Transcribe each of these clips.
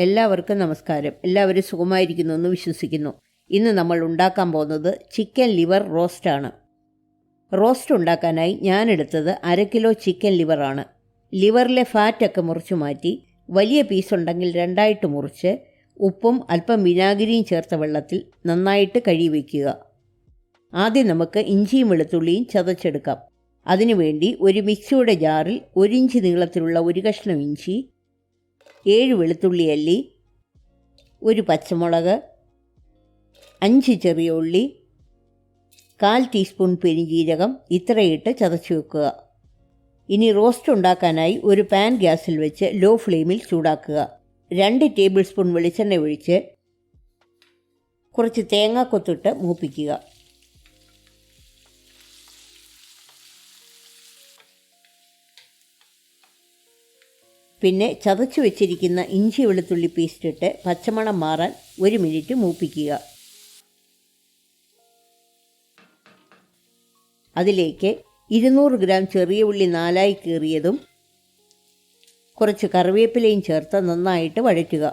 എല്ലാവർക്കും നമസ്കാരം. എല്ലാവരും സുഖമായിരിക്കുന്നു എന്ന് വിശ്വസിക്കുന്നു. ഇന്ന് നമ്മൾ ഉണ്ടാക്കാൻ പോകുന്നത് ചിക്കൻ ലിവർ റോസ്റ്റാണ്. റോസ്റ്റ് ഉണ്ടാക്കാനായി ഞാനെടുത്തത് 1/2 കിലോ ചിക്കൻ ലിവറാണ്. ലിവറിലെ ഫാറ്റൊക്കെ മുറിച്ച് മാറ്റി വലിയ പീസുണ്ടെങ്കിൽ 2ആയിട്ട് മുറിച്ച് ഉപ്പും അല്പം വിനാഗിരിയും ചേർത്ത വെള്ളത്തിൽ നന്നായിട്ട് കഴുകി വയ്ക്കുക. ആദ്യം നമുക്ക് ഇഞ്ചിയും വെളുത്തുള്ളിയും ചതച്ചെടുക്കാം. അതിനുവേണ്ടി ഒരു മിക്സിയുടെ ജാറിൽ 1 ഇഞ്ച് നീളത്തിലുള്ള ഒരു കഷ്ണം ഇഞ്ചി, 7 വെളുത്തുള്ളി അല്ലി, 1 പച്ചമുളക്, 5 ചെറിയ ഉള്ളി, 1/4 ടീസ്പൂൺ പെരുംജീരകം ഇത്രയിട്ട് ചതച്ച് വെക്കുക. ഇനി റോസ്റ്റ് ഉണ്ടാക്കാനായി ഒരു പാൻ ഗ്യാസിൽ വെച്ച് ലോ ഫ്ലെയിമിൽ ചൂടാക്കുക. 2 ടേബിൾ സ്പൂൺ വെളിച്ചെണ്ണ ഒഴിച്ച് കുറച്ച് തേങ്ങാക്കൊത്തിട്ട് മൂപ്പിക്കുക. പിന്നെ ചതച്ചു വെച്ചിരിക്കുന്ന ഇഞ്ചി വെളുത്തുള്ളി പേസ്റ്റിട്ട് പച്ചമണം മാറാൻ 1 മിനിറ്റ് മൂപ്പിക്കുക. അതിലേക്ക് 200 ഗ്രാം ചെറിയ ഉള്ളി 4ആയി കീറിയതും കുറച്ച് കറിവേപ്പിലയും ചേർത്ത് നന്നായിട്ട് വഴറ്റുക.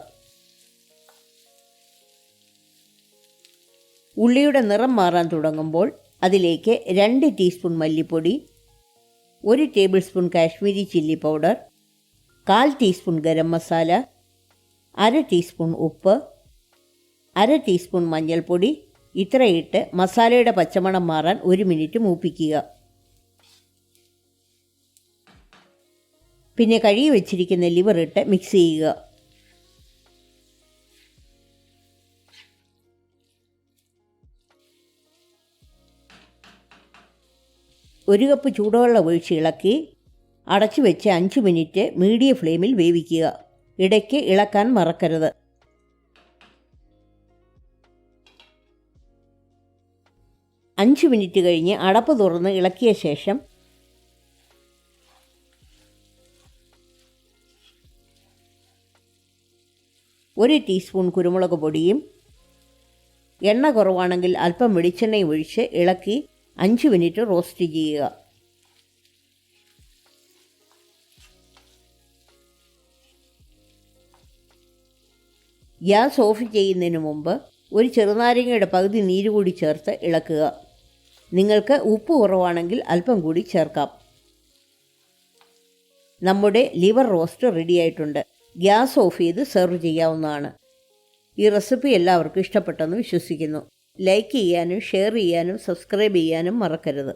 ഉള്ളിയുടെ നിറം മാറാൻ തുടങ്ങുമ്പോൾ അതിലേക്ക് 2 ടീസ്പൂൺ മല്ലിപ്പൊടി, 1 table spoon Kashmiri chilli powder, 1/4 teaspoon garam masala, 1/2 teaspoon ഉപ്പ്, 1/2 ടീസ്പൂൺ മഞ്ഞൾപ്പൊടി ഇത്രയിട്ട് മസാലയുടെ പച്ചമണം മാറാൻ 1 മിനിറ്റ് മൂപ്പിക്കുക. പിന്നെ കഴുകി വെച്ചിരിക്കുന്ന ലിവർ ഇട്ട് മിക്സ് ചെയ്യുക. ഒരു കപ്പ് ചൂടുവെള്ളം ഒഴിച്ച് ഇളക്കി അടച്ചു വെച്ച് 5 മിനിറ്റ് മീഡിയം ഫ്ലെയിമിൽ വേവിക്കുക. ഇടയ്ക്ക് ഇളക്കാൻ മറക്കരുത്. അഞ്ച് മിനിറ്റ് കഴിഞ്ഞ് അടപ്പ് തുറന്ന് ഇളക്കിയ ശേഷം ഒരു ടീസ്പൂൺ കുരുമുളക് പൊടിയും എണ്ണ കുറവാണെങ്കിൽ അല്പം വെളിച്ചെണ്ണയും ഒഴിച്ച് ഇളക്കി 5 മിനിറ്റ് റോസ്റ്റ് ചെയ്യുക. ഗ്യാസ് ഓഫ് ചെയ്യുന്നതിന് മുമ്പ് ഒരു ചെറുനാരങ്ങയുടെ പകുതി നീര് കൂടി ചേർത്ത് ഇളക്കുക. നിങ്ങൾക്ക് ഉപ്പ് കുറവാണെങ്കിൽ അല്പം കൂടി ചേർക്കാം. നമ്മുടെ ലിവർ റോസ്റ്റ് റെഡിയായിട്ടുണ്ട്. ഗ്യാസ് ഓഫ് ചെയ്ത് സെർവ് ചെയ്യാവുന്നതാണ്. ഈ റെസിപ്പി എല്ലാവർക്കും ഇഷ്ടപ്പെട്ടെന്ന് വിശ്വസിക്കുന്നു. ലൈക്ക് ചെയ്യാനും ഷെയർ ചെയ്യാനും സബ്സ്ക്രൈബ് ചെയ്യാനും മറക്കരുത്.